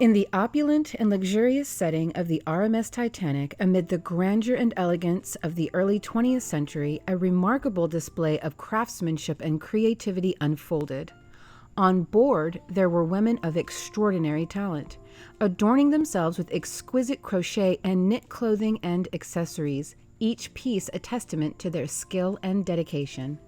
In the opulent and luxurious setting of the RMS Titanic, amid the grandeur and elegance of the early 20th century, a remarkable display of craftsmanship and creativity unfolded. On board, there were women of extraordinary talent, adorning themselves with exquisite crochet and knit clothing and accessories, each piece a testament to their skill and dedication.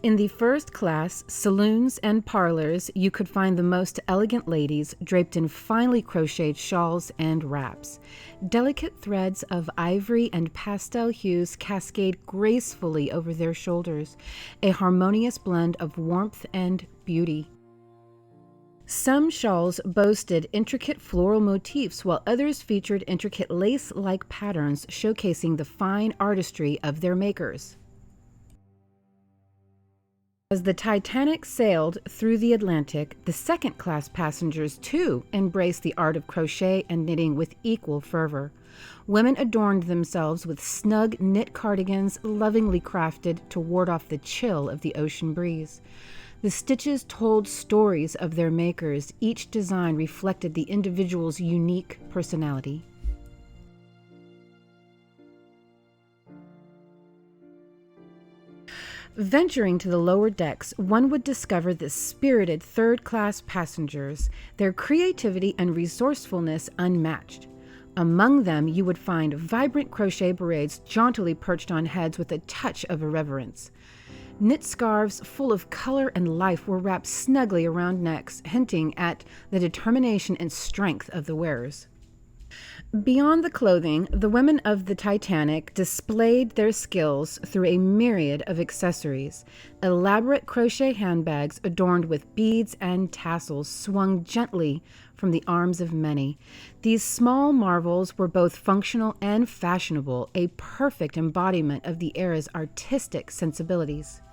In the first class saloons and parlors, you could find the most elegant ladies draped in finely crocheted shawls and wraps. Delicate threads of ivory and pastel hues cascade gracefully over their shoulders, a harmonious blend of warmth and beauty. Some shawls boasted intricate floral motifs, while others featured intricate lace-like patterns showcasing the fine artistry of their makers. As the Titanic sailed through the Atlantic, the second-class passengers, too, embraced the art of crochet and knitting with equal fervor. Women adorned themselves with snug knit cardigans lovingly crafted to ward off the chill of the ocean breeze. The stitches told stories of their makers. Each design reflected the individual's unique personality. Venturing to the lower decks, one would discover the spirited third-class passengers, their creativity and resourcefulness unmatched. Among them, you would find vibrant crochet berets jauntily perched on heads with a touch of irreverence. Knit scarves full of color and life were wrapped snugly around necks, hinting at the determination and strength of the wearers. Beyond the clothing, the women of the Titanic displayed their skills through a myriad of accessories. Elaborate crochet handbags adorned with beads and tassels swung gently from the arms of many. These small marvels were both functional and fashionable, a perfect embodiment of the era's artistic sensibilities.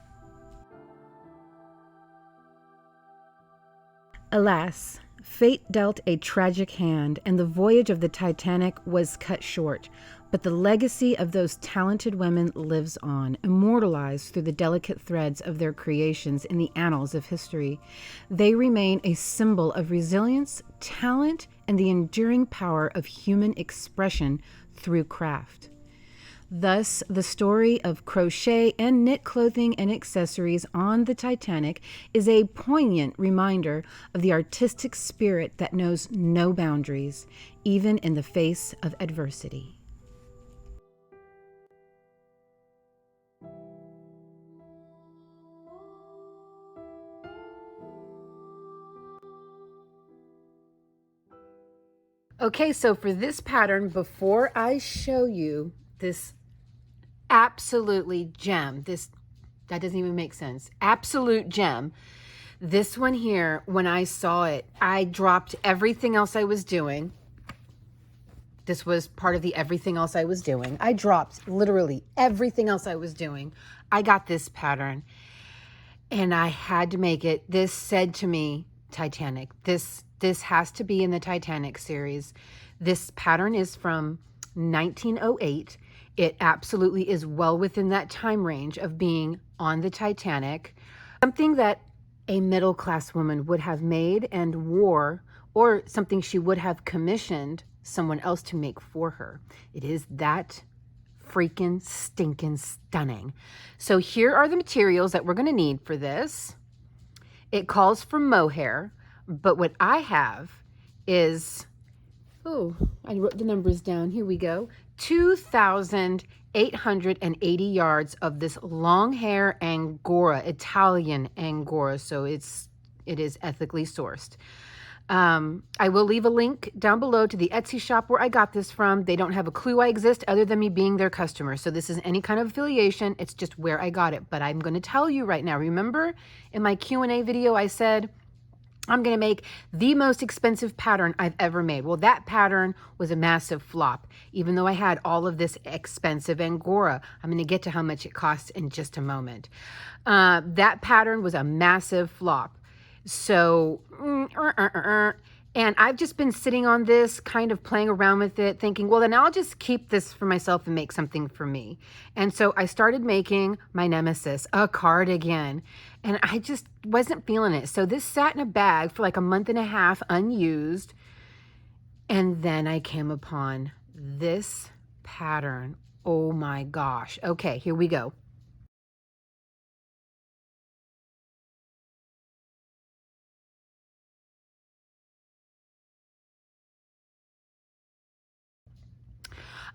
Alas, fate dealt a tragic hand, and the voyage of the Titanic was cut short. But the legacy of those talented women lives on, immortalized through the delicate threads of their creations in the annals of history. They remain a symbol of resilience, talent, and the enduring power of human expression through craft. Thus, the story of crochet and knit clothing and accessories on the Titanic is a poignant reminder of the artistic spirit that knows no boundaries, even in the face of adversity. Okay, so for this pattern, before I show you this absolutely gem, that doesn't even make sense, absolute gem, this one here, when I saw it, I dropped everything else I was doing. This was part of the everything else I was doing. I dropped literally everything else I was doing. I got this pattern and I had to make it. This said to me, Titanic, this has to be in the Titanic series. This pattern is from 1908. It absolutely is well within that time range of being on the Titanic. Something that a middle-class woman would have made and wore, or something she would have commissioned someone else to make for her. It is that freaking stinking stunning. So here are the materials that we're going to need for this. It calls for mohair, but what I have is, oh, I wrote the numbers down. Here we go. 2,880 yards of this long hair Angora, Italian Angora. So it is ethically sourced. I will leave a link down below to the Etsy shop where I got this from. They don't have a clue I exist other than me being their customer. So this isn't any kind of affiliation. It's just where I got it. But I'm going to tell you right now, remember in my Q&A video, I said, I'm going to make the most expensive pattern I've ever made. Well, that pattern was a massive flop, even though I had all of this expensive Angora. I'm going to get to how much it costs in just a moment. That pattern was a massive flop. So And I've just been sitting on this, kind of playing around with it, thinking, well, then I'll just keep this for myself and make something for me. And so I started making my nemesis, a cardigan, and I just wasn't feeling it. So this sat in a bag for like a month and a half, unused. And then I came upon this pattern. Oh my gosh. Okay, here we go.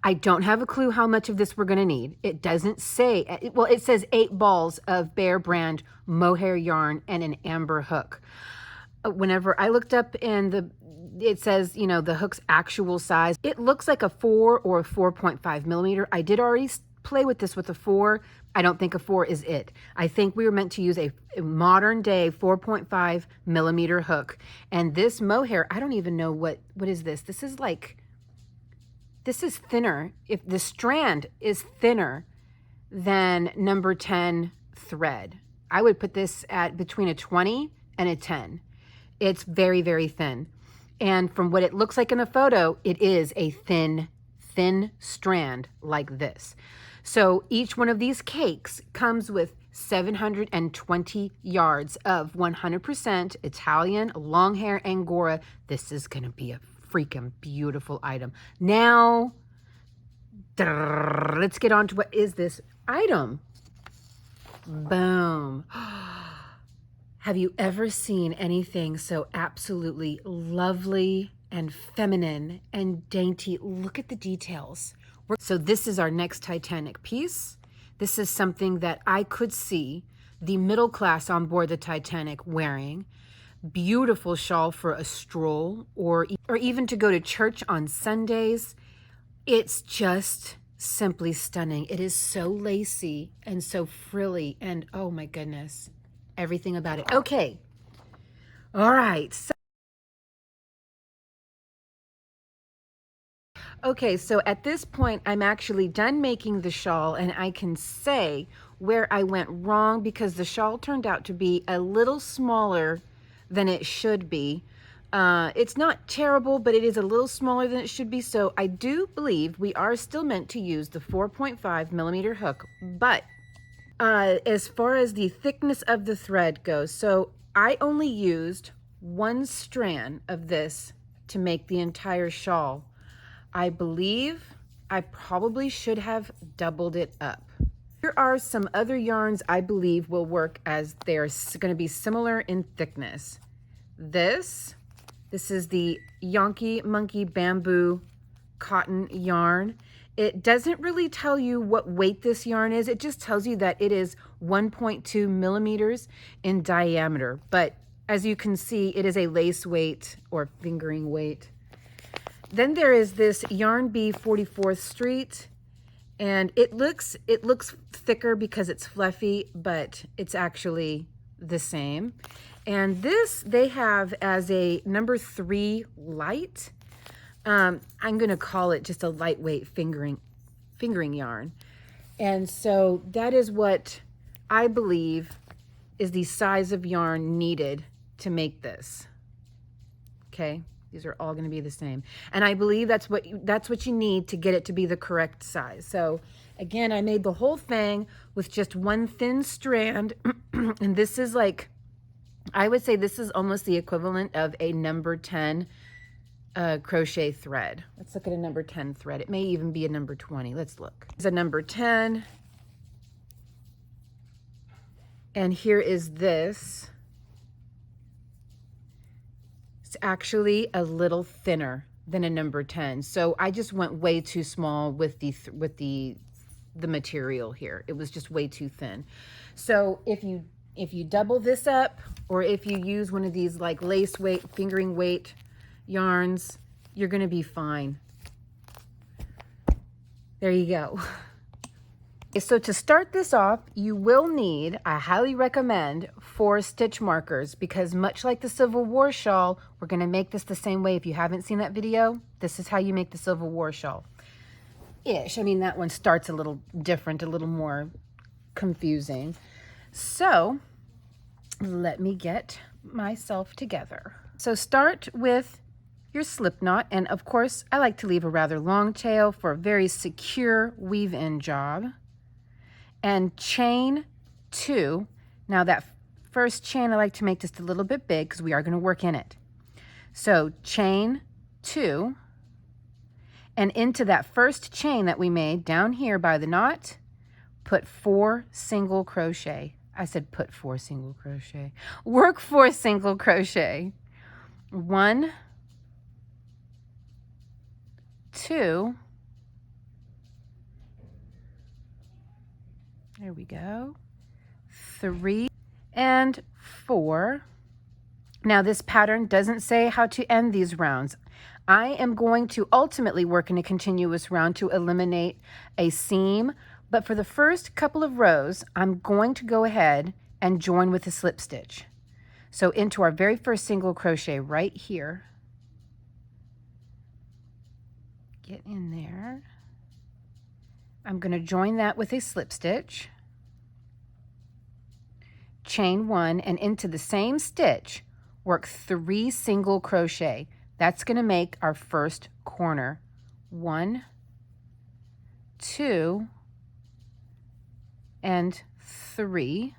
I don't have a clue how much of this we're going to need. It doesn't say, well, it says 8 balls of Bear brand mohair yarn and an amber hook. Whenever I looked up and it says, you know, the hook's actual size, it looks like a 4 or a 4.5 millimeter. I did already play with this with a 4. I don't think a 4 is it. I think we were meant to use a modern day 4.5 millimeter hook. And this mohair, I don't even know what is this? This is like, this is thinner. If the strand is thinner than number 10 thread, I would put this at between a 20 and a 10. It's very, very thin. And from what it looks like in the photo, it is a thin strand like this. So each one of these cakes comes with 720 yards of 100% Italian long hair Angora. This is going to be a freaking beautiful item. Now, let's get on to what is this item. Boom. Have you ever seen anything so absolutely lovely and feminine and dainty? Look at the details. So this is our next Titanic piece. This is something that I could see the middle class on board the Titanic wearing. Beautiful shawl for a stroll or even to go to church on Sundays. It's just simply stunning. It is so lacy and so frilly and oh my goodness, everything about it. Okay. All right. Okay, so at this point, I'm actually done making the shawl, and I can say where I went wrong because the shawl turned out to be a little smaller than it should be. It's not terrible, but it is a little smaller than it should be. So I do believe we are still meant to use the 4.5 millimeter hook, but as far as the thickness of the thread goes, so I only used 1 strand of this to make the entire shawl. I believe I probably should have doubled it up. Here are some other yarns I believe will work as they're going to be similar in thickness. This is the Yonky Monkey Bamboo cotton yarn. It doesn't really tell you what weight this yarn is. It just tells you that it is 1.2 millimeters in diameter. But as you can see, it is a lace weight or fingering weight. Then there is this Yarn Bee 44th Street, and it looks thicker because it's fluffy, but it's actually the same. And this they have as a number 3 light. I'm going to call it just a lightweight fingering yarn. And so that is what I believe is the size of yarn needed to make this. Okay? These are all going to be the same. And I believe that's what you need to get it to be the correct size. So again, I made the whole thing with just 1 thin strand. And this is like, I would say this is almost the equivalent of a number 10 crochet thread. Let's look at a number 10 thread. It may even be a number 20. Let's look. It's a number 10. And here is this. It's actually a little thinner than a number 10. So I just went way too small with the material here. It was just way too thin. So if you double this up, or if you use one of these like lace weight, fingering weight yarns, you're going to be fine. There you go. So to start this off, you will need, I highly recommend, 4 stitch markers, because much like the Civil War shawl, we're going to make this the same way. If you haven't seen that video, this is how you make the Civil War shawl. Ish. I mean, that one starts a little different, a little more confusing. So let me get myself together. So start with your slip knot. And of course, I like to leave a rather long tail for a very secure weave-in job. And chain 2. Now that first chain I like to make just a little bit big because we are going to work in it. So chain 2, and into that first chain that we made down here by the knot, put 4 single crochet. I said put 4 single crochet. Work 4 single crochet. 1, 2, there we go, 3, and 4. Now this pattern doesn't say how to end these rounds. I am going to ultimately work in a continuous round to eliminate a seam, but for the first couple of rows, I'm going to go ahead and join with a slip stitch. So into our very first single crochet right here, get in there. I'm going to join that with a slip stitch, chain 1, and into the same stitch, work 3 single crochet. That's going to make our first corner. 1, 2, and 3.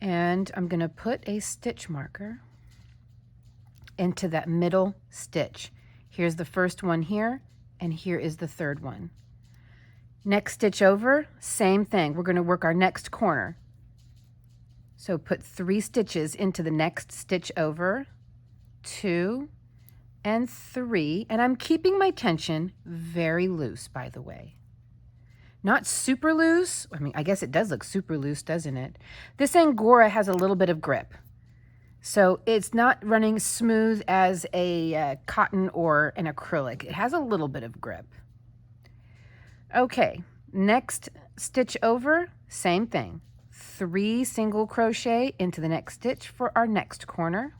And I'm going to put a stitch marker into that middle stitch. Here's the first one here, and here is the third one. Next stitch over, same thing. We're going to work our next corner. So put 3 stitches into the next stitch over, 2 and 3, and I'm keeping my tension very loose, by the way. Not super loose. I mean, I guess it does look super loose, doesn't it? This Angora has a little bit of grip, so it's not running smooth as a cotton or an acrylic. It has a little bit of grip. Okay, next stitch over, same thing. 3 single crochet into the next stitch for our next corner.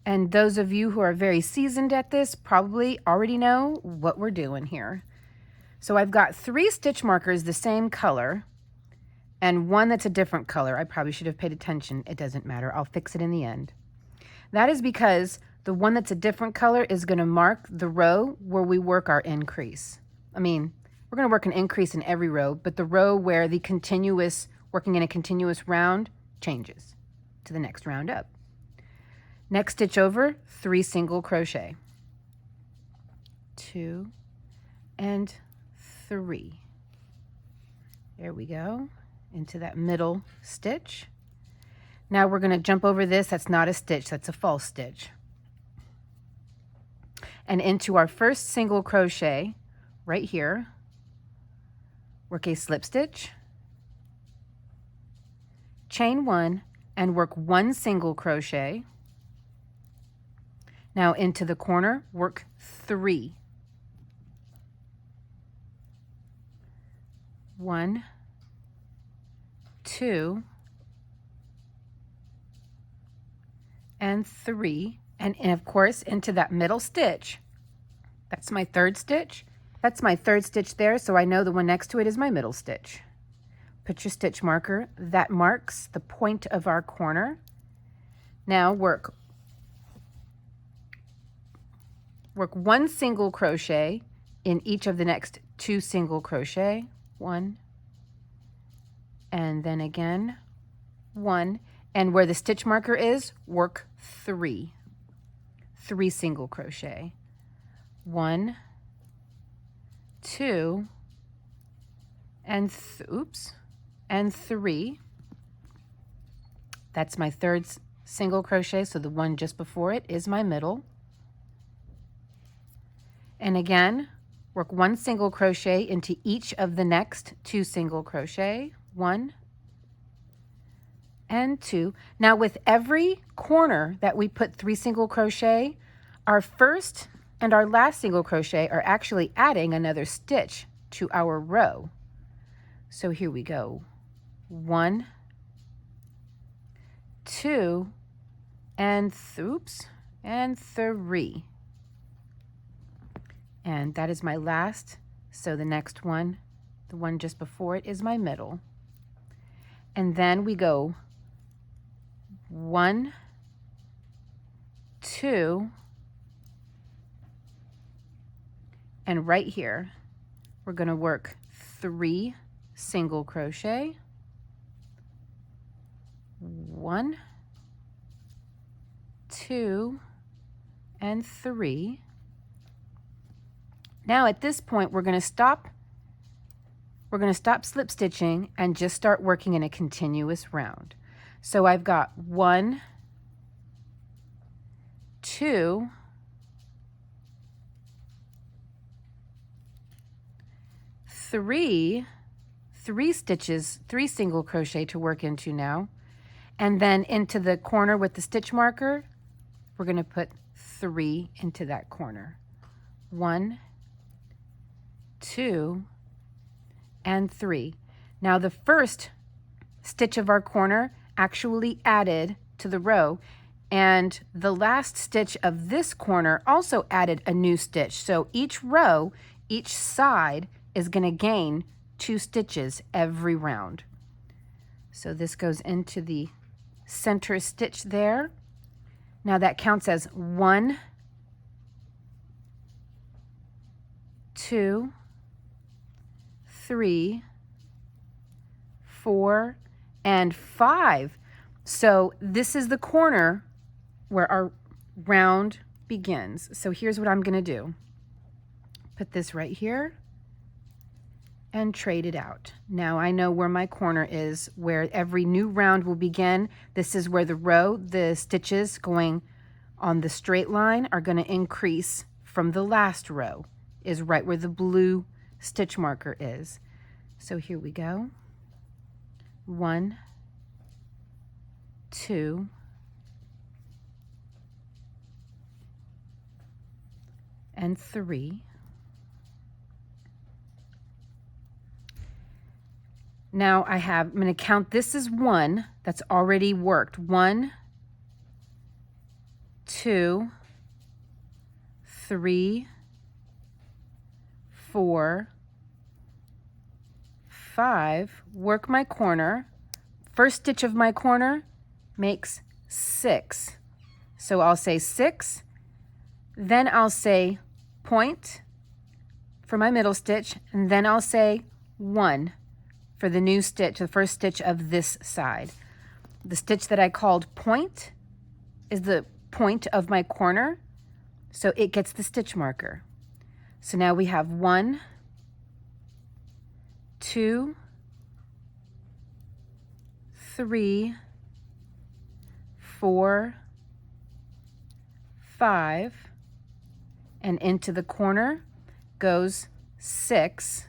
And those of you who are very seasoned at this probably already know what we're doing here. So I've got 3 stitch markers the same color and 1 that's a different color. I probably should have paid attention. It doesn't matter. I'll fix it in the end. That is because the one that's a different color is going to mark the row where we work our increase. I mean, we're going to work an increase in every row, but the row where the continuous, working in a continuous round changes to the next round up. Next stitch over, 3 single crochet. 2 and 3. There we go, into that middle stitch. Now we're going to jump over this. That's not a stitch, that's a false stitch. And into our first single crochet right here, work a slip stitch, chain 1, and work 1 single crochet. Now into the corner, work 3. 1, 2, and 3, and of course into that middle stitch. That's my third stitch. That's my third stitch there, so I know the one next to it is my middle stitch. Put your stitch marker. That marks the point of our corner. Now work 1 single crochet in each of the next 2 single crochet. 1, and then again 1, and where the stitch marker is, work 3 single crochet. 1, 2, and 3. That's my third single crochet, so the one just before it is my middle. And again, work 1 single crochet into each of the next 2 single crochet. 1 and 2. Now with every corner that we put 3 single crochet, our first and our last single crochet are actually adding another stitch to our row. So here we go. 1, 2, and 3. And that is my last. So the next one, the one just before it, is my middle. And then we go 1, 2, and right here we're going to work 3 single crochet, 1, 2, and 3. Now at this point we're going to stop slip stitching and just start working in a continuous round. So I've got 1, 2, 3 stitches, 3 single crochet to work into now, and then into the corner with the stitch marker we're going to put 3 into that corner. 1, 2, and 3. Now the first stitch of our corner actually added to the row, and the last stitch of this corner also added a new stitch. So each row, each side is going to gain 2 stitches every round. So this goes into the center stitch there. Now that counts as 1, 2, 3, 4, and 5. So this is the corner where our round begins. So here's what I'm going to do. Put this right here and trade it out. Now I know where my corner is, where every new round will begin. This is where the stitches going on the straight line are going to increase from the last row, is right where the blue stitch marker is. So here we go. 1, 2, and 3. Now I'm going to count this as 1 that's already worked. 1, 2, 3, 4, 5. Work my corner. First stitch of my corner makes 6. So I'll say 6, then I'll say point for my middle stitch, and then I'll say 1 for the new stitch, the first stitch of this side. The stitch that I called point is the point of my corner, so it gets the stitch marker. So now we have 1, 2, 3, 4, 5, and into the corner goes 6,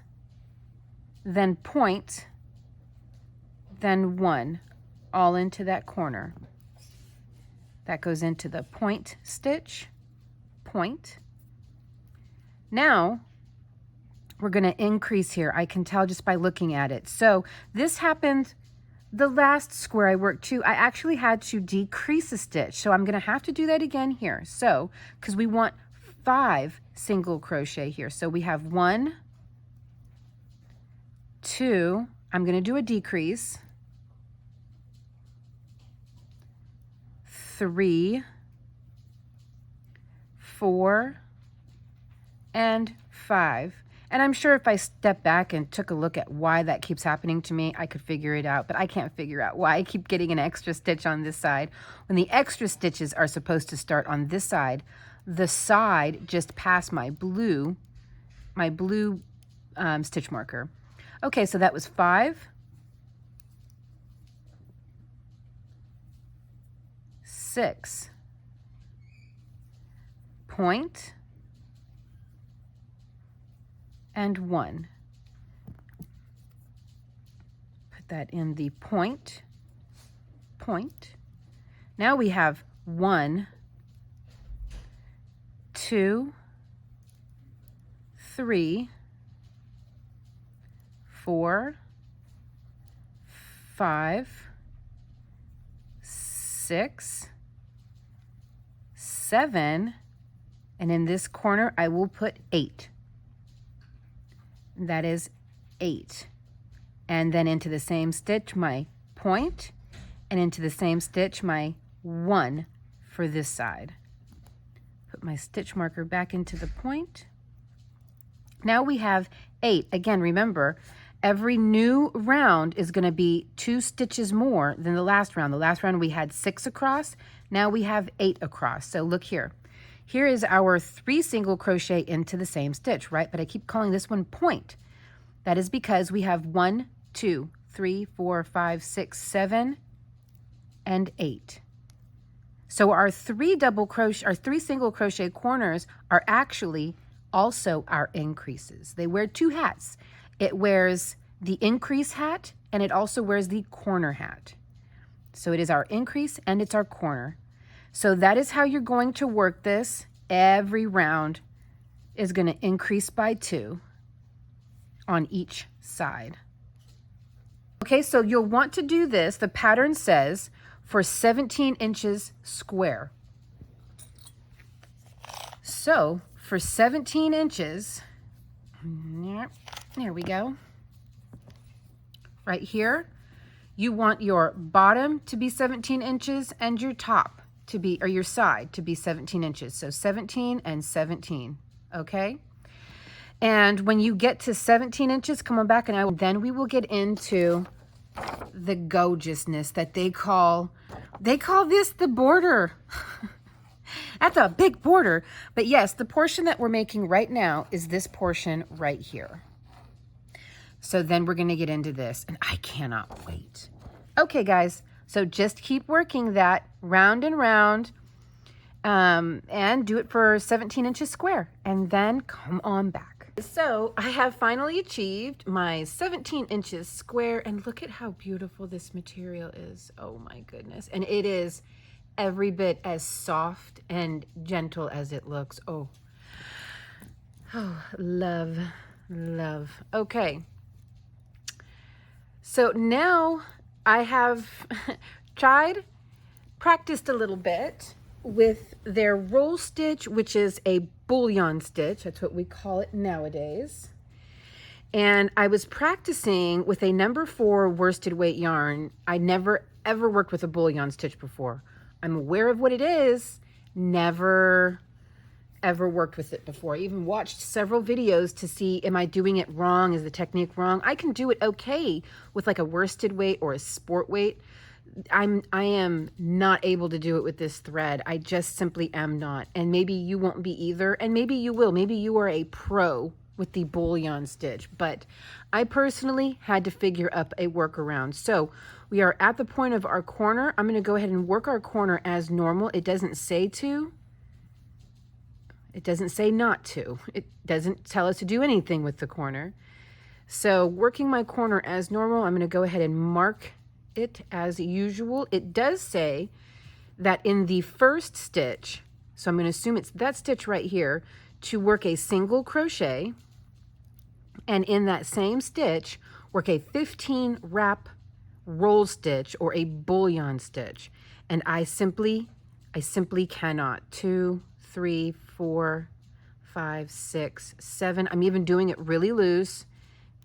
then point, then 1, all into that corner. That goes into the point stitch, point. Now we're going to increase here. I can tell just by looking at it. So this happened the last square I worked too. I actually had to decrease a stitch. So I'm going to have to do that again here. So, because we want 5 single crochet here. So we have 1, 2, I'm going to do a decrease, 3, 4, and 5. And I'm sure if I step back and took a look at why that keeps happening to me, I could figure it out, but I can't figure out why I keep getting an extra stitch on this side when the extra stitches are supposed to start on this side, the side just past my blue stitch marker. Okay, so that was 5, 6, point, and 1. Put that in the point. Now we have 1, 2, 3, 4, 5, 6, 7, and in this corner I will put 8. That is 8. And then into the same stitch my point, and into the same stitch my 1 for this side. put my stitch marker back into the point. Now we have 8. Again, remember, every new round is going to be 2 stitches more than the last round. The last round we had 6 across. Now we have 8 across. So look here. Here is our 3 single crochet into the same stitch, right? But I keep calling this one point. That is because we have 1, 2, 3, 4, 5, 6, 7, and 8. So our 3 single crochet corners are actually also our increases. They wear 2 hats. It wears the increase hat and it also wears the corner hat. So it is our increase and it's our corner. So that is how you're going to work this. Every round is going to increase by 2 on each side. Okay, so you'll want to do this. The pattern says for 17 inches square. So for 17 inches, there we go. Right here, you want your bottom to be 17 inches and your top to be, or your side to be 17 inches. So 17 and 17, okay? And when you get to 17 inches, come on back and then we will get into the gorgeousness that they call this the border. That's a big border. But yes, the portion that we're making right now is this portion right here. So then we're going to get into this, and I cannot wait. Okay, guys, so just keep working that round and round, and do it for 17 inches square, and then come on back. So I have finally achieved my 17 inches square, and look at how beautiful this material is. Oh my goodness. And it is every bit as soft and gentle as it looks. Oh, love, love. Okay. So now I have practiced a little bit with their roll stitch, which is a bullion stitch. That's what we call it nowadays. And I was practicing with a number 4 worsted weight yarn. I never ever worked with a bullion stitch before. I'm aware of what it is, never ever worked with it before. I even watched several videos to see, am I doing it wrong? Is the technique wrong? I can do it okay with like a worsted weight or a sport weight. I am not able to do it with this thread. I just simply am not. And maybe you won't be either. And maybe you will. Maybe you are a pro with the bullion stitch. But I personally had to figure up a workaround. So we are at the point of our corner. I'm going to go ahead and work our corner as normal. It doesn't say to. It doesn't say not to. It doesn't tell us to do anything with the corner. So working my corner as normal, I'm going to go ahead and mark it as usual. It does say that in the first stitch, so I'm going to assume it's that stitch right here, to work a single crochet, and in that same stitch work a 15 wrap roll stitch or a bullion stitch. And I simply cannot. 2, 3, 4, 5, 6, 7. I'm even doing it really loose.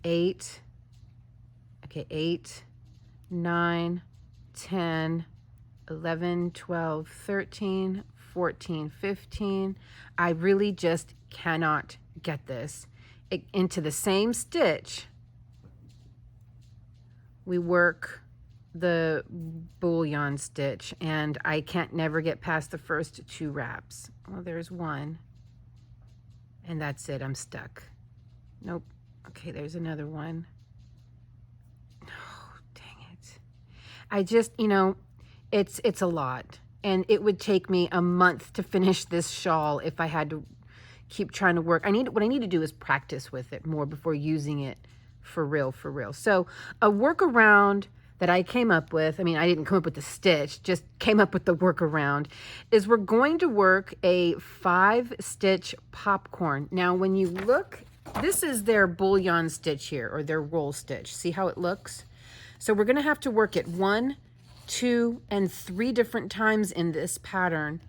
8. Okay, 8, 9, 10, 11, 12, 13, 14, 15. I really just cannot get this. Into the same stitch, we work the bullion stitch, and I can't never get past the first 2 wraps. Well, there's one, and that's it. I'm stuck. Nope. Okay, there's another one. Oh, dang it. I just, it's a lot, and it would take me a month to finish this shawl if I had to keep trying to work. What I need to do is practice with it more before using it for real. So a workaround that I came up with, I didn't come up with the stitch, just came up with the workaround, is we're going to work a 5-stitch popcorn. Now, when you look, this is their bullion stitch here, or their roll stitch. See how it looks? So we're going to have to work it 1, 2, and 3 different times in this pattern.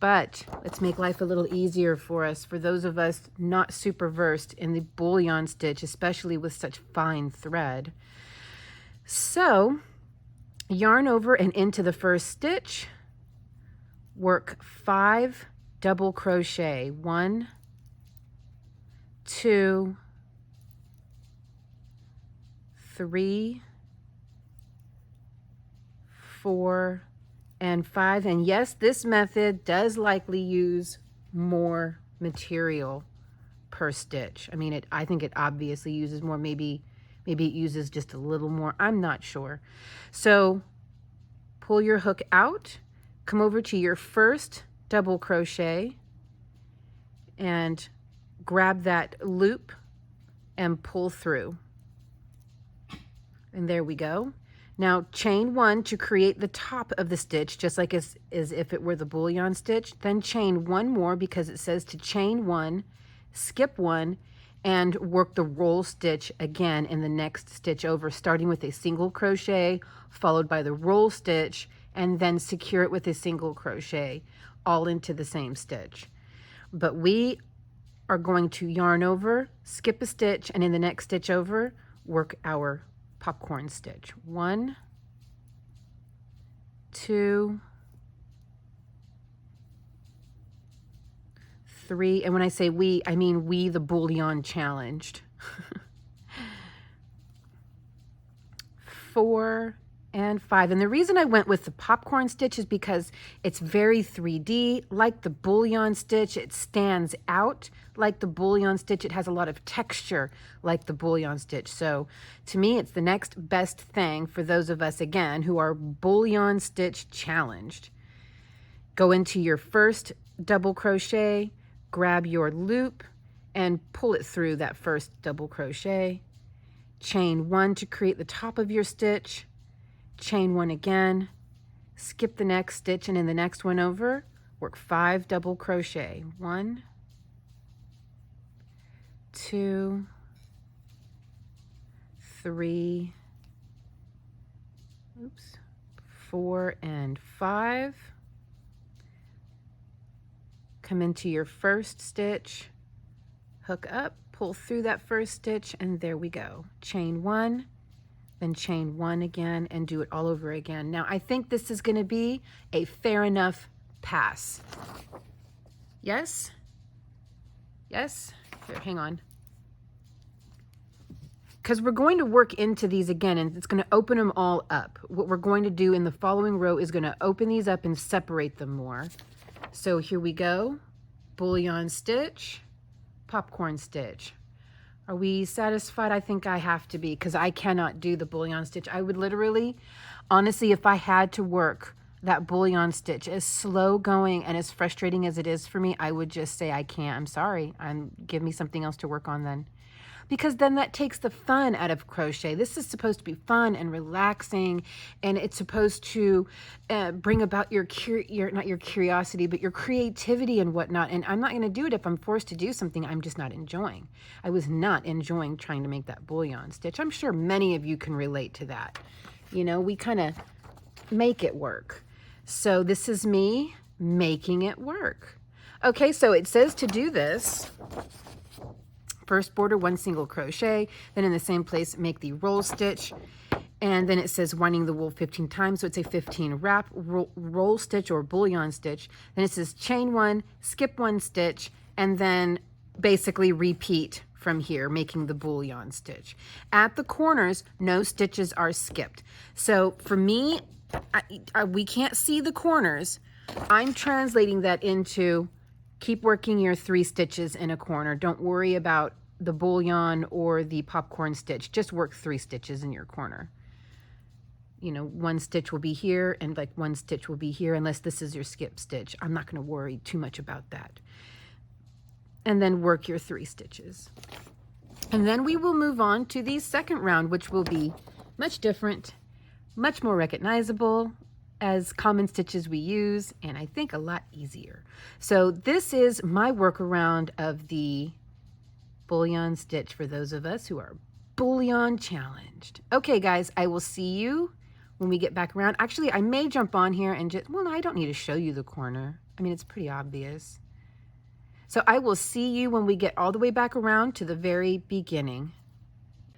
But let's make life a little easier for us, for those of us not super versed in the bullion stitch, especially with such fine thread. So yarn over and into the first stitch, work 5 double crochet. 1, 2, 3, 4, and 5. And yes, this method does likely use more material per stitch. I mean, I think it obviously uses more. Maybe it uses just a little more. I'm not sure. So pull your hook out, come over to your first double crochet and grab that loop and pull through. And there we go. Now chain 1 to create the top of the stitch, just like as if it were the bullion stitch. Then chain 1 more because it says to chain 1, skip 1, and work the roll stitch again in the next stitch over, starting with a single crochet, followed by the roll stitch, and then secure it with a single crochet, all into the same stitch. But we are going to yarn over, skip a stitch, and in the next stitch over, work our popcorn stitch. 1, 2, 3, and when I say we, I mean we, the bullion challenged. 4 and 5. And the reason I went with the popcorn stitch is because it's very 3D. Like the bullion stitch, it stands out like the bullion stitch. It has a lot of texture like the bullion stitch. So to me, it's the next best thing for those of us, again, who are bullion stitch challenged. Go into your first double crochet, grab your loop, and pull it through that first double crochet. Chain 1 to create the top of your stitch. Chain 1 again, skip the next stitch, and in the next one over, work 5 double crochet. 1, 2, 3, 4, and 5. Come into your first stitch, hook up, pull through that first stitch, and there we go. Chain 1, then chain 1 again, and do it all over again. Now, I think this is going to be a fair enough pass. Yes? Yes? Here, hang on. Because we're going to work into these again, and it's going to open them all up. What we're going to do in the following row is going to open these up and separate them more. So here we go. Bullion stitch, popcorn stitch. Are we satisfied? I think I have to be, because I cannot do the bullion stitch. I would literally, honestly, if I had to work that bullion stitch, as slow going and as frustrating as it is for me, I would just say I can't. I'm sorry. Give me something else to work on then. Because then that takes the fun out of crochet. This is supposed to be fun and relaxing, and it's supposed to bring about your not your curiosity, but your creativity and whatnot. And I'm not going to do it if I'm forced to do something I'm just not enjoying. I was not enjoying trying to make that bullion stitch. I'm sure many of you can relate to that. You know, we kind of make it work. So this is me making it work. Okay, so it says to do this. First border 1 single crochet, then in the same place make the roll stitch, and then it says winding the wool 15 times, so it's a 15 wrap roll stitch or bullion stitch. Then it says chain 1, skip 1 stitch, and then basically repeat from here, making the bullion stitch. At the corners, no stitches are skipped. So for me, we can't see the corners. I'm translating that into keep working your 3 stitches in a corner. Don't worry about the bullion or the popcorn stitch. Just work 3 stitches in your corner. You know, 1 stitch will be here and like 1 stitch will be here, unless this is your skip stitch. I'm not going to worry too much about that. And then work your 3 stitches. And then we will move on to the second round, which will be much different, much more recognizable as common stitches we use, and I think a lot easier. So this is my workaround of the bullion stitch for those of us who are bullion challenged. Okay guys, I will see you when we get back around. Actually, I may jump on here and just, well, no, I don't need to show you the corner. I mean, it's pretty obvious. So I will see you when we get all the way back around to the very beginning.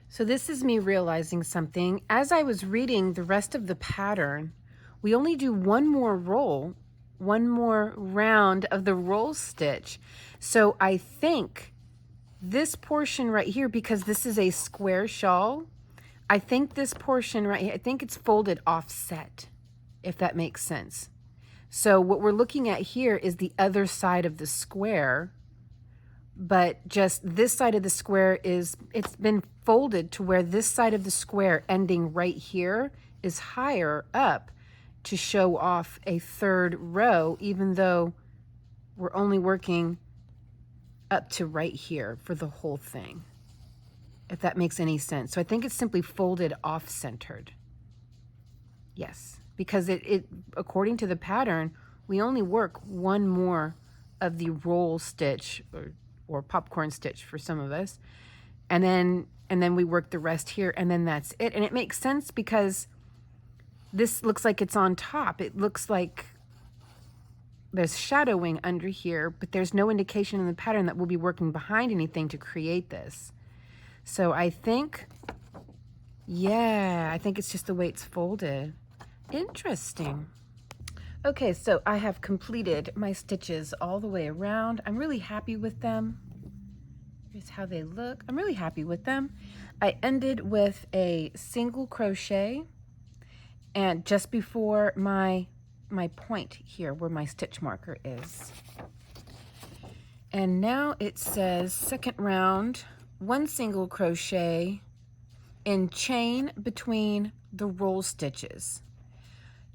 So this is me realizing something. As I was reading the rest of the pattern, we only do 1 more roll one more round of the roll stitch. So I think this portion right here, because this is a square shawl, I think this portion right here, I think it's folded offset, if that makes sense. So what we're looking at here is the other side of the square, but just this side of the square it's been folded to where this side of the square ending right here is higher up to show off a third row, even though we're only working up to right here for the whole thing, if that makes any sense. So I think it's simply folded off-centered. Yes, because it according to the pattern, we only work one more of the roll stitch or popcorn stitch for some of us, and then we work the rest here, and then that's it. And it makes sense because this looks like it's on top. It looks like there's shadowing under here, but there's no indication in the pattern that we'll be working behind anything to create this. So I think, yeah, I think it's just the way it's folded. Interesting. Okay, so I have completed my stitches all the way around. I'm really happy with them. Here's how they look. I'm really happy with them. I ended with a single crochet, and just before my point here where my stitch marker is. And now it says second round, 1 single crochet and chain between the roll stitches.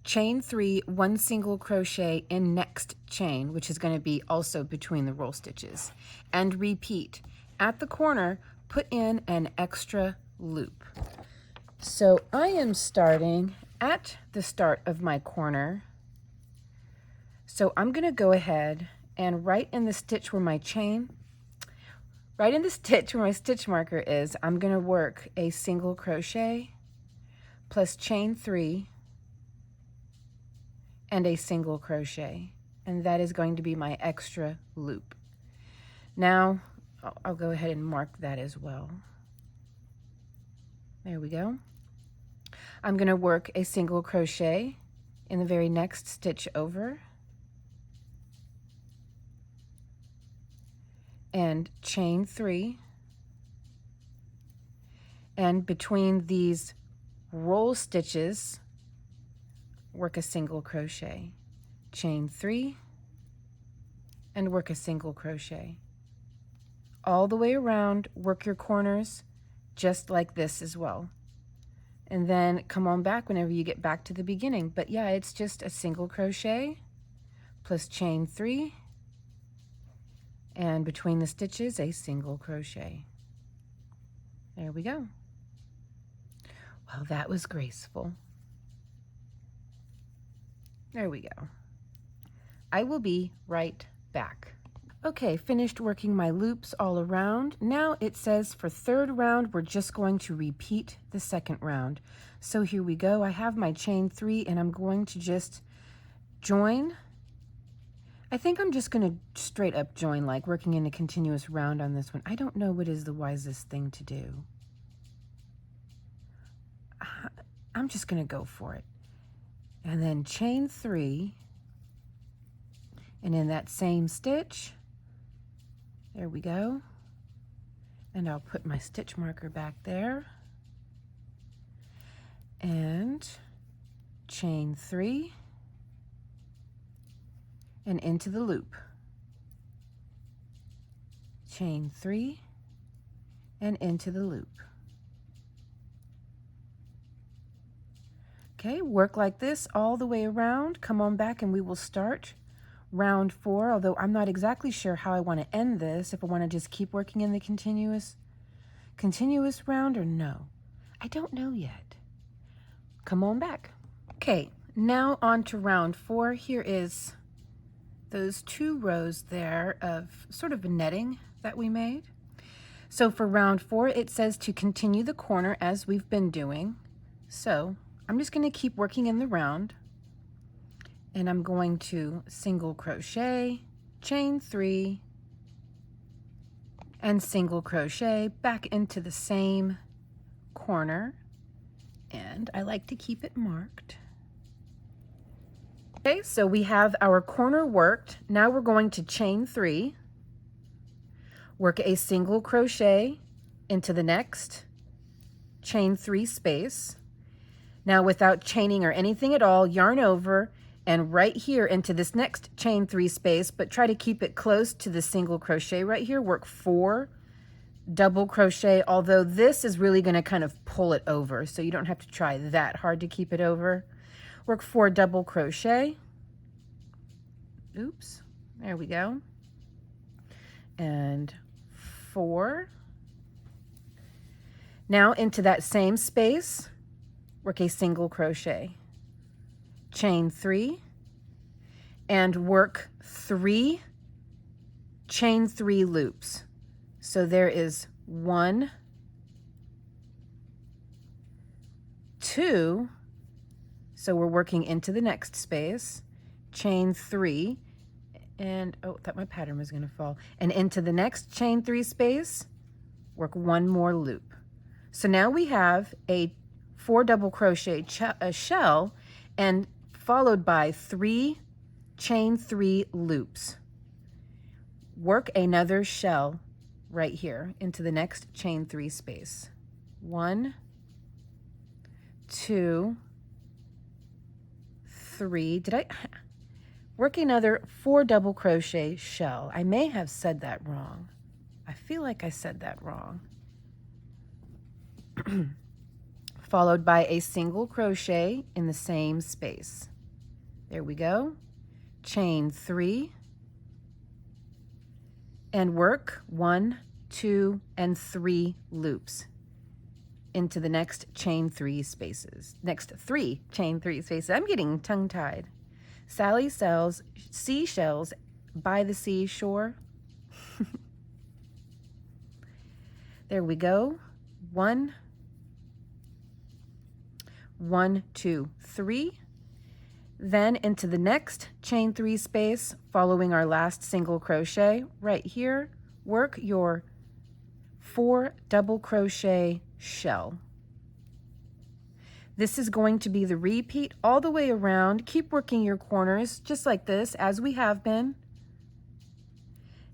Chain 3, 1 single crochet in next chain, which is going to be also between the roll stitches, and repeat. At the corner, put in an extra loop. So I am starting at the start of my corner. So I'm going to go ahead and right in the stitch where my chain, right in the stitch where my stitch marker is, I'm going to work a single crochet plus chain 3 and a single crochet, and that is going to be my extra loop. Now I'll go ahead and mark that as well. There we go. I'm going to work a single crochet in the very next stitch over and chain 3, and between these roll stitches work a single crochet, chain 3, and work a single crochet. All the way around, work your corners just like this as well. And then come on back whenever you get back to the beginning. But yeah, it's just a single crochet plus chain 3, and between the stitches, a single crochet. There we go. Well, that was graceful. There we go. I will be right back. Okay, finished working my loops all around. Now it says for third round, we're just going to repeat the second round. So here we go. I have my chain 3 and I'm going to just join. I think I'm just going to straight up join, like working in a continuous round on this one. I don't know what is the wisest thing to do. I'm just going to go for it. And then chain 3, and in that same stitch, there we go. And I'll put my stitch marker back there. And chain 3, and into the loop. Chain 3, and into the loop. Okay, work like this all the way around. Come on back and we will start round 4, although I'm not exactly sure how I want to end this, if I want to just keep working in the continuous round or no. I don't know yet. Come on back. Okay, now on to round 4. Here is those 2 rows there of sort of a netting that we made. So for round 4, it says to continue the corner as we've been doing. So I'm just going to keep working in the round, and I'm going to single crochet, chain 3, and single crochet back into the same corner, and I like to keep it marked. Okay, so we have our corner worked. Now we're going to chain 3, work a single crochet into the next, chain 3 space. Now without chaining or anything at all, yarn over and right here into this next chain 3 space, but try to keep it close to the single crochet right here. Work 4 double crochet, although this is really going to kind of pull it over, so you don't have to try that hard to keep it over. Work 4 double crochet. Oops, there we go. And 4. Now into that same space, work a single crochet, chain 3, and work 3 chain 3 loops. So there is 1, 2, so we're working into the next space, chain 3, and oh, thought my pattern was going to fall, and into the next chain 3 space, work 1 more loop. So now we have a 4 double crochet shell and followed by 3 chain 3 loops. Work another shell right here into the next chain 3 space. 1, 2, 3. Did I work another 4 double crochet shell? I may have said that wrong. I feel like I said that wrong. Followed by a single crochet in the same space. There we go. Chain 3 and work 1, 2, and 3 loops into the next chain 3 spaces. Next 3 chain 3 spaces. I'm getting tongue-tied. Sally sells seashells by the seashore. There we go. 1, 1, 2, 3. Then into the next chain 3 space, following our last single crochet right here, work your 4 double crochet shell. This is going to be the repeat all the way around. Keep working your corners just like this, as we have been.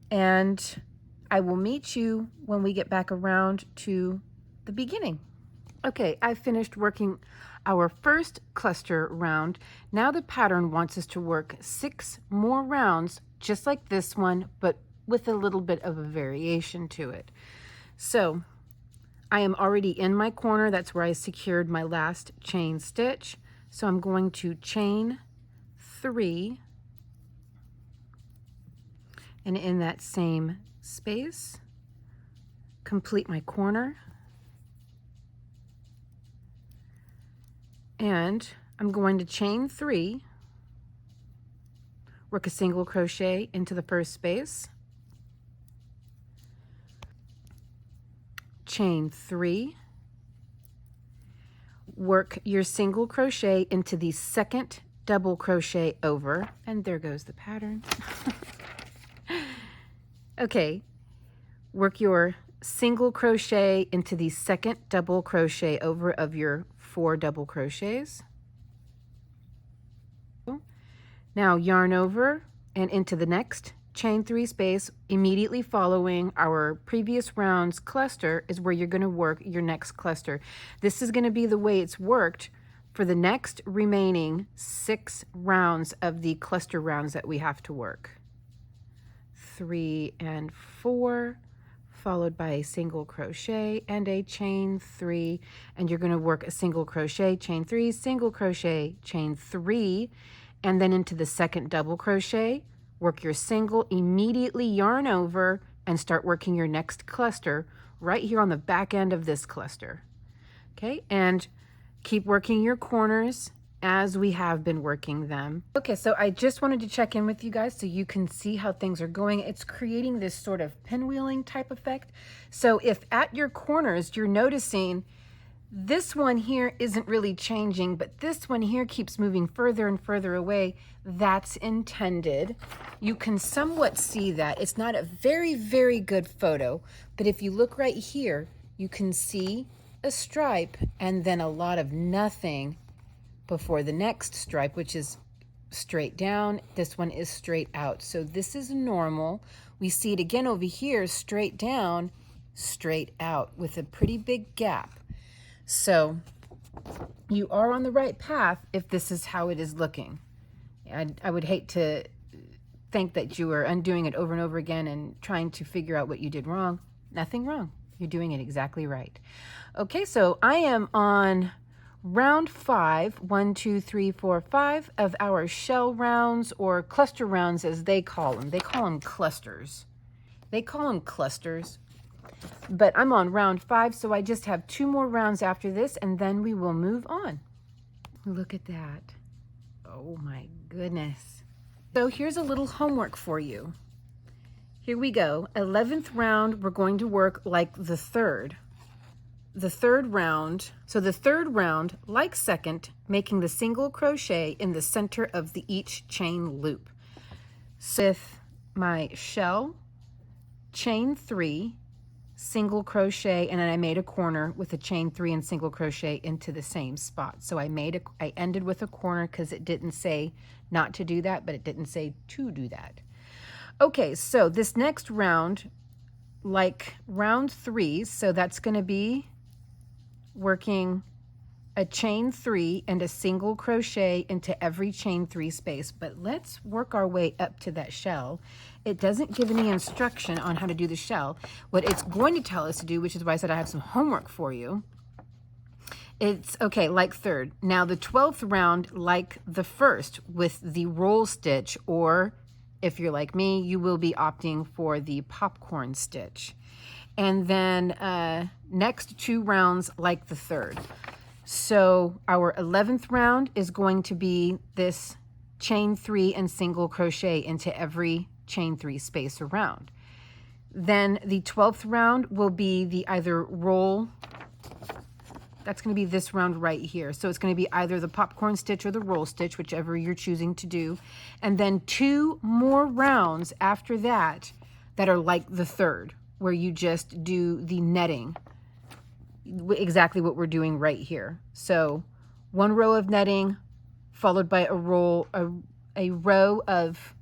And I will meet you when we get back around to the beginning. Okay, I finished working our first cluster round. Now the pattern wants us to work 6 more rounds, just like this one, but with a little bit of a variation to it. So I am already in my corner. That's where I secured my last chain stitch. So I'm going to chain 3, and in that same space, complete my corner. And I'm going to chain 3, work a single crochet into the first space, chain 3, work your single crochet into the second double crochet over, and there goes the pattern. Okay, work your single crochet into the second double crochet over of your 4 double crochets. Now yarn over and into the next chain 3 space immediately following our previous round's cluster is where you're going to work your next cluster. This is going to be the way it's worked for the next remaining 6 rounds of the cluster rounds that we have to work. 3 and 4, followed by a single crochet and a chain 3, and you're going to work a single crochet, chain 3, single crochet, chain 3, and then into the second double crochet, work your single, immediately yarn over and start working your next cluster right here on the back end of this cluster. Okay, and keep working your corners as we have been working them. Okay, so I just wanted to check in with you guys so you can see how things are going. It's creating this sort of pinwheeling type effect. So if at your corners you're noticing this one here isn't really changing, but this one here keeps moving further and further away, that's intended. You can somewhat see that. It's not a very, very good photo, but if you look right here, you can see a stripe and then a lot of nothing before the next stripe, which is straight down. This one is straight out. So this is normal. We see it again over here, straight down, straight out with a pretty big gap. So you are on the right path if this is how it is looking. I would hate to think that you are undoing it over and over again and trying to figure out what you did wrong. Nothing wrong. You're doing it exactly right. Okay, so I am on round 5, 1, 2, 3, 4, 5 of our shell rounds, or cluster rounds as they call them. They call them clusters. They call them clusters. But I'm on round 5, so I just have 2 more rounds after this, and then we will move on. Look at that. Oh my goodness. So here's a little homework for you. Here we go. 11th round, we're going to work like the third. The third round, so the third round, like second, making the single crochet in the center of each chain loop. So with my shell, chain 3, single crochet, and then I made a corner with a chain 3 and single crochet into the same spot. So I ended with a corner because it didn't say not to do that, but it didn't say to do that. Okay, so this next round, like round 3, so that's going to be working a chain 3 and a single crochet into every chain 3 space. But let's work our way up to that shell. It doesn't give any instruction on how to do the shell. What it's going to tell us to do, which is why I said I have some homework for you, it's okay, like third. Now the 12th round, like the first, with the roll stitch, or if you're like me, you will be opting for the popcorn stitch. And then next 2 rounds like the third. So our 11th round is going to be this chain 3 and single crochet into every chain 3 space around. Then the 12th round will be the either roll, that's going to be this round right here. So it's going to be either the popcorn stitch or the roll stitch, whichever you're choosing to do. And then 2 more rounds after that that are like the third, where you just do the netting, exactly what we're doing right here. So 1 row of netting followed by a row of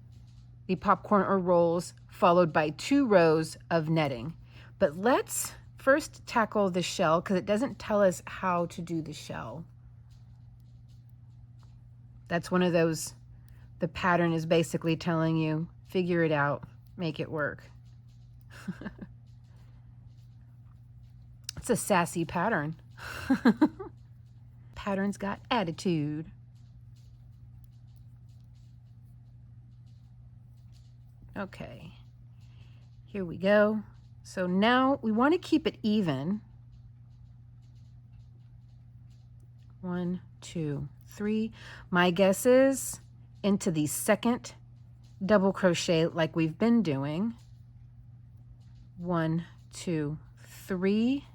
the popcorn or rolls, followed by 2 rows of netting. But let's first tackle the shell, because it doesn't tell us how to do the shell. That's one of those, the pattern is basically telling you, figure it out, make it work. It's a sassy pattern. Pattern's got attitude. Okay, here we go. So now we want to keep it even. 1, 2, 3. My guess is into the second double crochet like we've been doing. 1, 2, 3.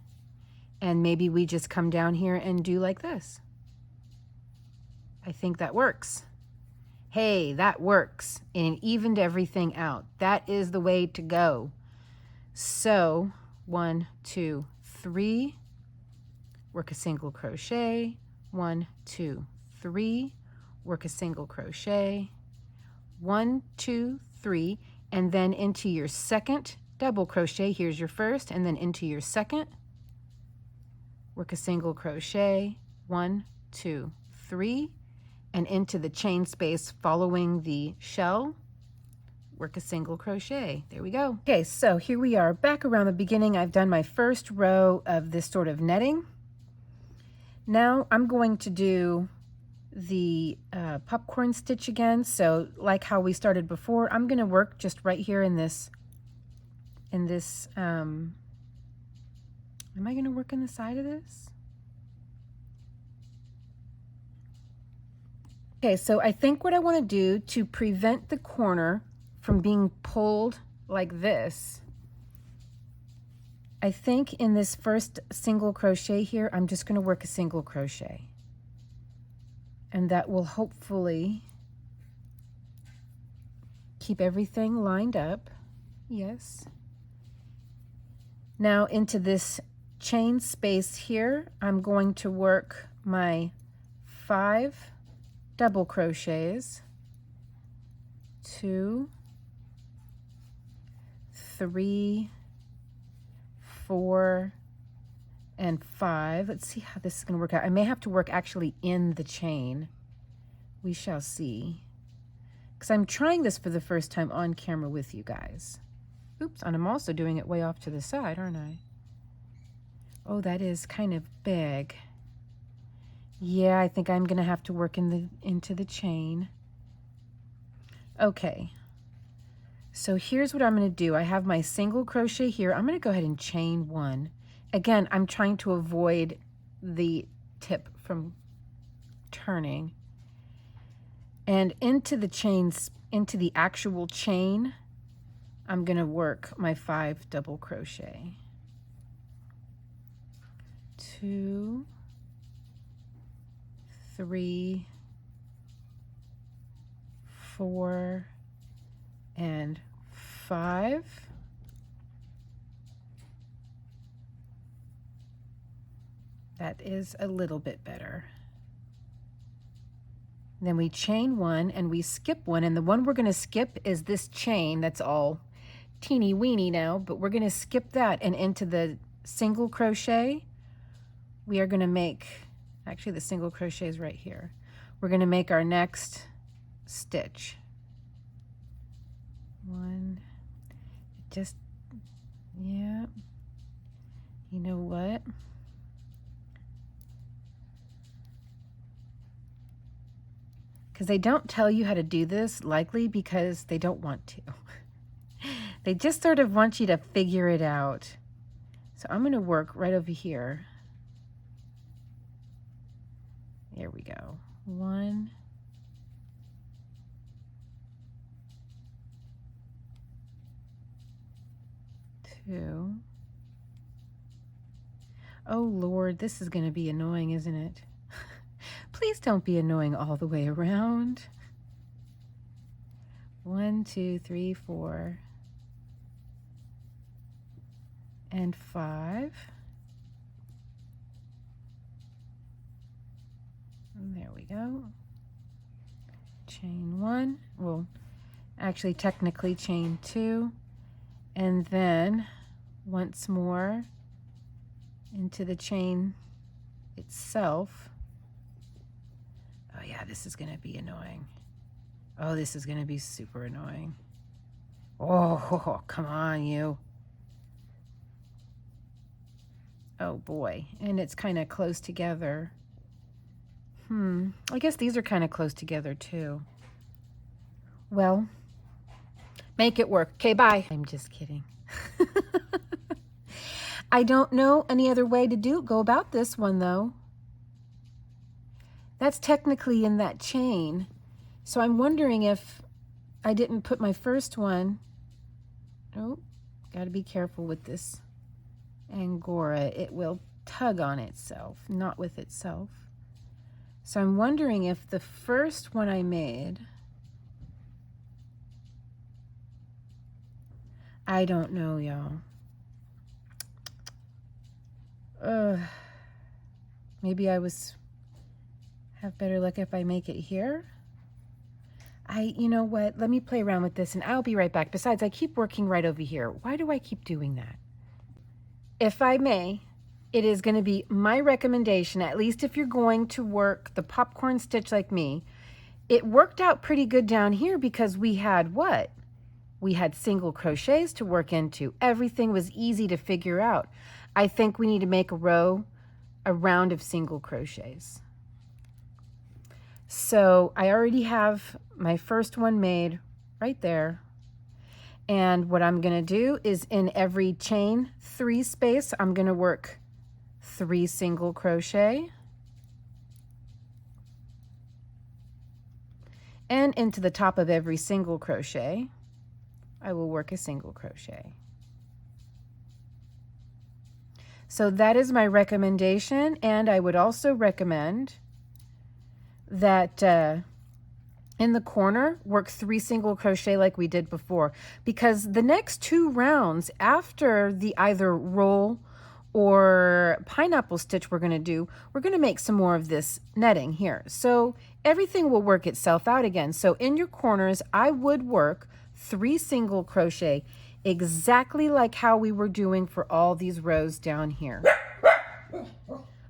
And maybe we just come down here and do like this. I think that works. Hey, that works. And it evened everything out. That is the way to go. So 1, 2, 3, work a single crochet, 1, 2, 3, work a single crochet, 1, 2, 3, and then into your second double crochet. Here's your first, and then into your second, work a single crochet, 1, 2, 3, and into the chain space following the shell, work a single crochet. There we go. Okay, so here we are back around the beginning. I've done my first row of this sort of netting. Now I'm going to do the popcorn stitch again. So like how we started before, I'm going to work just right here in this, am I going to work on the side of this? Okay, so I think what I want to do to prevent the corner from being pulled like this, I think in this first single crochet here, I'm just going to work a single crochet. And that will hopefully keep everything lined up. Yes. Now into this chain space here, I'm going to work my 5 double crochets. 2, 3, 4, and 5. Let's see how this is going to work out. I may have to work actually in the chain. We shall see. Because I'm trying this for the first time on camera with you guys. Oops, and I'm also doing it way off to the side, aren't I? Oh, that is kind of big. Yeah, I think I'm going to have to work into the chain. Okay. So here's what I'm going to do. I have my single crochet here. I'm going to go ahead and chain 1. Again, I'm trying to avoid the tip from turning. And into the chains, into the actual chain, I'm going to work my 5 double crochet. 2, 3, 4, and 5. That is a little bit better. Then we chain 1 and we skip 1, and the one we're going to skip is this chain that's all teeny weeny now, but we're going to skip that, and into the single crochet we are going to make, actually the single crochet is right here. We're going to make our next stitch. 1, just, yeah, you know what? Because they don't tell you how to do this, likely because they don't want to. They just sort of want you to figure it out. So I'm going to work right over here. There we go. 1, 2. Oh Lord, this is going to be annoying, isn't it? Please don't be annoying all the way around. 1, 2, 3, 4, and 5. And there we go. Chain 1. Well, actually technically chain 2. And then once more into the chain itself. Oh yeah, this is going to be annoying. Oh, this is going to be super annoying. Oh, come on, you. Oh boy, and it's kind of close together. I guess these are kind of close together too. Well, make it work. Okay, bye. I'm just kidding. I don't know any other way to go about this one though. That's technically in that chain. So I'm wondering if I didn't put my first one. Oh, got to be careful with this Angora. It will tug on itself, not with itself. So I'm wondering if the first one I made, I don't know, y'all. Maybe I have better luck if I make it here. You know what? Let me play around with this and I'll be right back. Besides, I keep working right over here. Why do I keep doing that? If I may, it is going to be my recommendation, at least if you're going to work the popcorn stitch like me. It worked out pretty good down here because we had what? We had single crochets to work into. Everything was easy to figure out. I think we need to make a round of single crochets. So I already have my first one made right there. And what I'm going to do is in every chain 3 space, I'm going to work 3 single crochet. And into the top of every single crochet, I will work a single crochet. So that is my recommendation, and I would also recommend that in the corner work 3 single crochet like we did before, because the next 2 rounds after the either roll or pineapple stitch we're going to make some more of this netting here. So everything will work itself out again. So in your corners, I would work 3 single crochet, exactly like how we were doing for all these rows down here.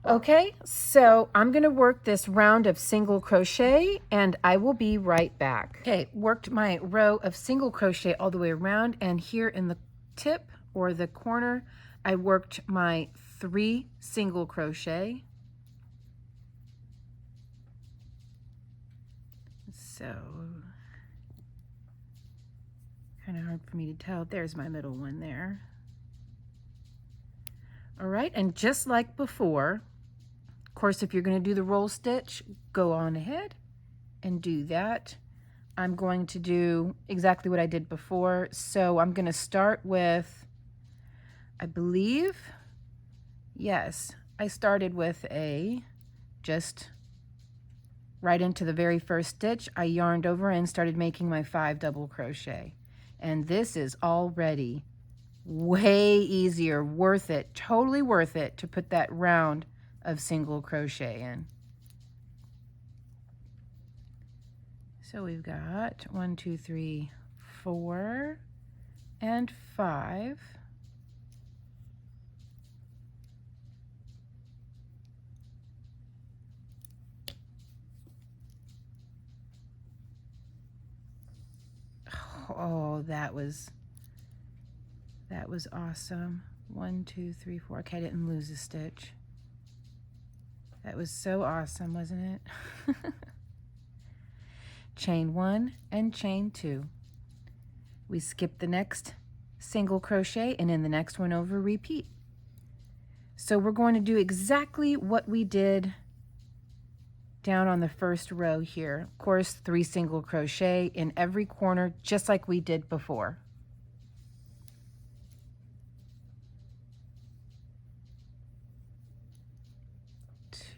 Okay, so I'm going to work this round of single crochet and I will be right back. Okay, worked my row of single crochet all the way around, and here in the tip or the corner, I worked my 3 single crochet. So, kind of hard for me to tell. There's my middle one there. All right, and just like before, of course, if you're going to do the roll stitch, go on ahead and do that. I'm going to do exactly what I did before. So I'm going to start with, I believe, yes, I started with a just right into the very first stitch. I yarned over and started making my 5 double crochet. And this is already way easier, worth it, totally worth it to put that round of single crochet in. So we've got 1, 2, 3, 4, and 5. Oh, that was awesome. 1, 2, 3, 4. Okay, I didn't lose a stitch. That was so awesome, wasn't it? Chain 1 and chain 2. We skip the next single crochet, and in the next one over, repeat. So we're going to do exactly what we did down on the first row here. Of course, 3 single crochet in every corner, just like we did before.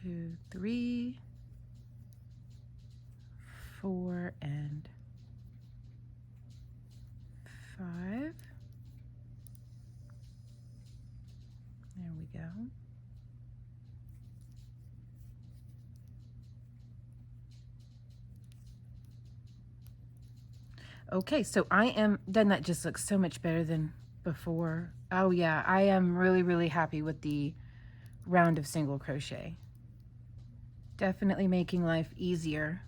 2, 3, 4, and 5. There we go. Okay, so then that just looks so much better than before. Oh yeah, I am really, really happy with the round of single crochet. Definitely making life easier.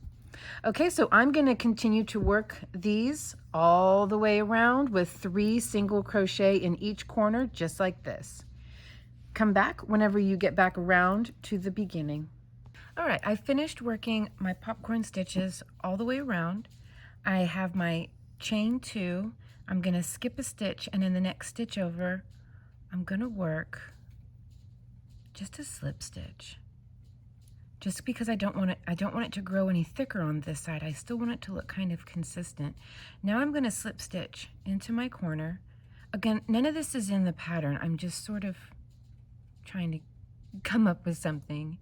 Okay, so I'm going to continue to work these all the way around with 3 single crochet in each corner, just like this. Come back whenever you get back around to the beginning. All right, I finished working my popcorn stitches all the way around. I have my chain 2. I'm going to skip a stitch, and in the next stitch over, I'm going to work just a slip stitch. Just because I don't want it to grow any thicker on this side. I still want it to look kind of consistent. Now I'm going to slip stitch into my corner. Again, none of this is in the pattern. I'm just sort of trying to come up with something.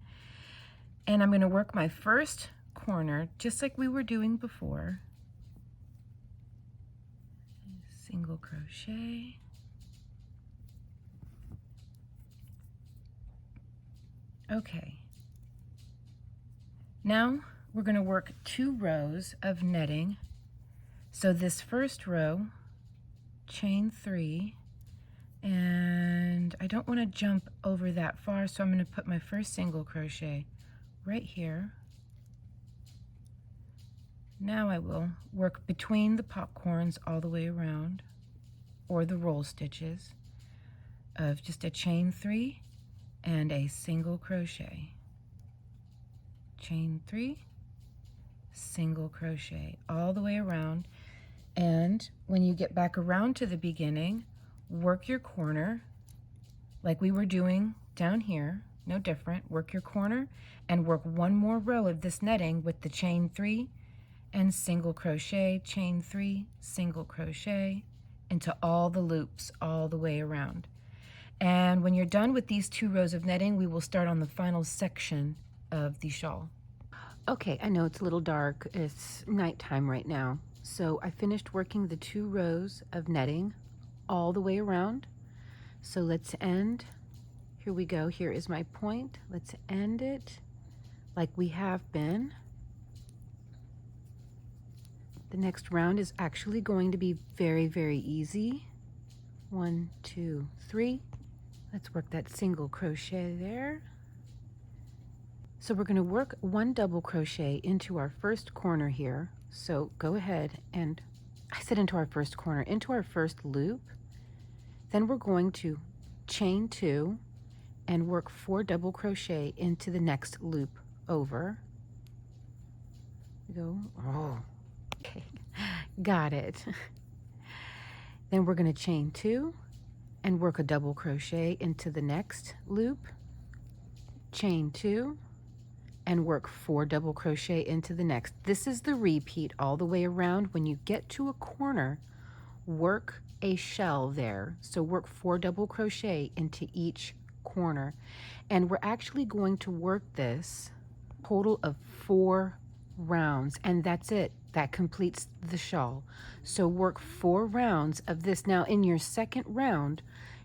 And I'm going to work my first corner just like we were doing before. Single crochet. Okay. Now we're going to work 2 rows of netting. So this first row, chain 3, and I don't want to jump over that far, so I'm going to put my first single crochet right here. Now I will work between the popcorns all the way around, or the roll stitches, of just a chain 3 and a single crochet. Chain 3, single crochet all the way around. And when you get back around to the beginning, work your corner like we were doing down here, no different. Work your corner and work 1 more row of this netting with the chain 3 and single crochet, chain 3, single crochet into all the loops all the way around. And when you're done with these 2 rows of netting, we will start on the final section of the shawl. Okay, I know it's a little dark. It's nighttime right now. So I finished working the 2 rows of netting all the way around. So let's end. Here we go. Here is my point. Let's end it like we have been. The next round is actually going to be very, very easy. 1, 2, 3. Let's work that single crochet there. So we're going to work 1 double crochet into our first corner here. So go ahead and, I said into our first corner, into our first loop. Then we're going to chain 2 and work 4 double crochet into the next loop over. Go, oh, okay, got it. Then we're going to chain 2 and work a double crochet into the next loop, chain 2, and work 4 double crochet into the next. This is the repeat all the way around. When you get to a corner, work a shell there. So work 4 double crochet into each corner. And we're actually going to work this total of 4 rounds, and that's it. That completes the shawl. So work 4 rounds of this. Now in your second round,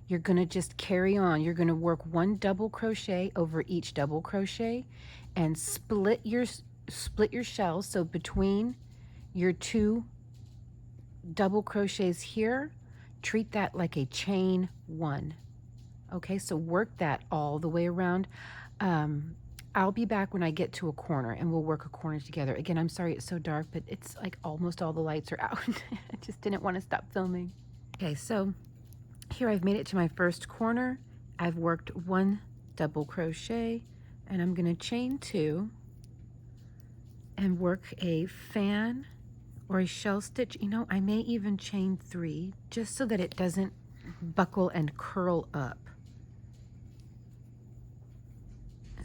you're going to just carry on. You're going to work 1 double crochet over each double crochet and split your shell. So between your 2 double crochets here, treat that like a chain 1. Okay, so work that all the way around. I'll be back when I get to a corner and we'll work a corner together. Again, I'm sorry it's so dark, but it's like almost all the lights are out. I just didn't want to stop filming. Okay, so here I've made it to my first corner. I've worked 1 double crochet and I'm going to chain 2 and work a fan or a shell stitch. You know, I may even chain 3 just so that it doesn't buckle and curl up.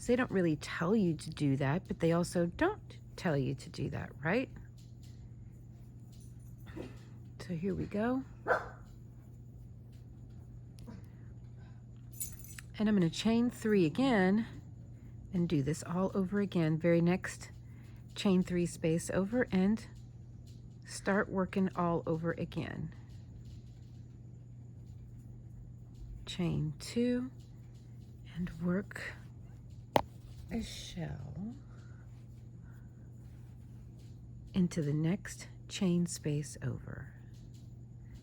They don't really tell you to do that, but they also don't tell you to do that, right? So here we go. And I'm going to chain 3 again and do this all over again. Very next chain 3 space over and start working all over again. Chain 2 and work a shell into the next chain space over.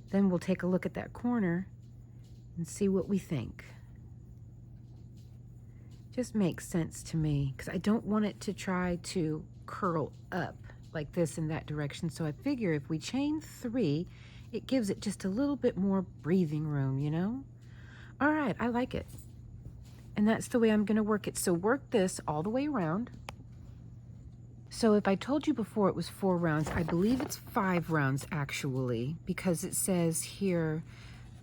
Then we'll take a look at that corner and see what we think. Just makes sense to me because I don't want it to try to curl up like this in that direction. So I figure if we chain 3, it gives it just a little bit more breathing room, you know? All right, I like it. And that's the way I'm going to work it. So work this all the way around. So if I told you before it was 4 rounds, I believe it's 5 rounds actually, because it says here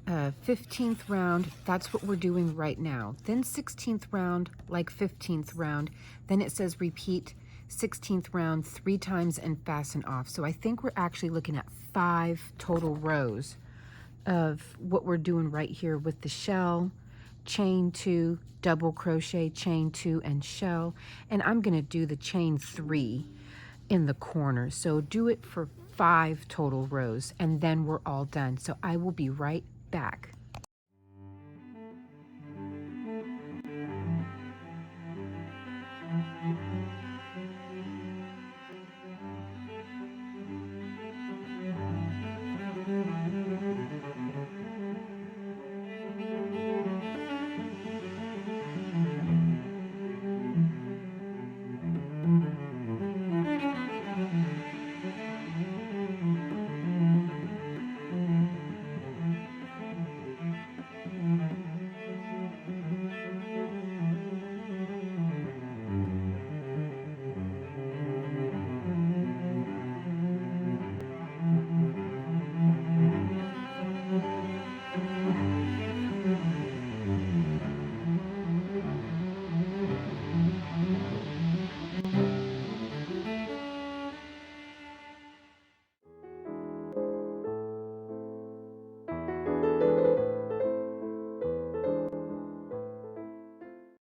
15th round, that's what we're doing right now. Then 16th round, like 15th round. Then it says repeat 16th round 3 times and fasten off. So I think we're actually looking at 5 total rows of what we're doing right here with the shell, chain 2, double crochet, chain 2, and shell. And I'm going to do the chain 3 in the corner. So do it for 5 total rows and then we're all done. So I will be right back.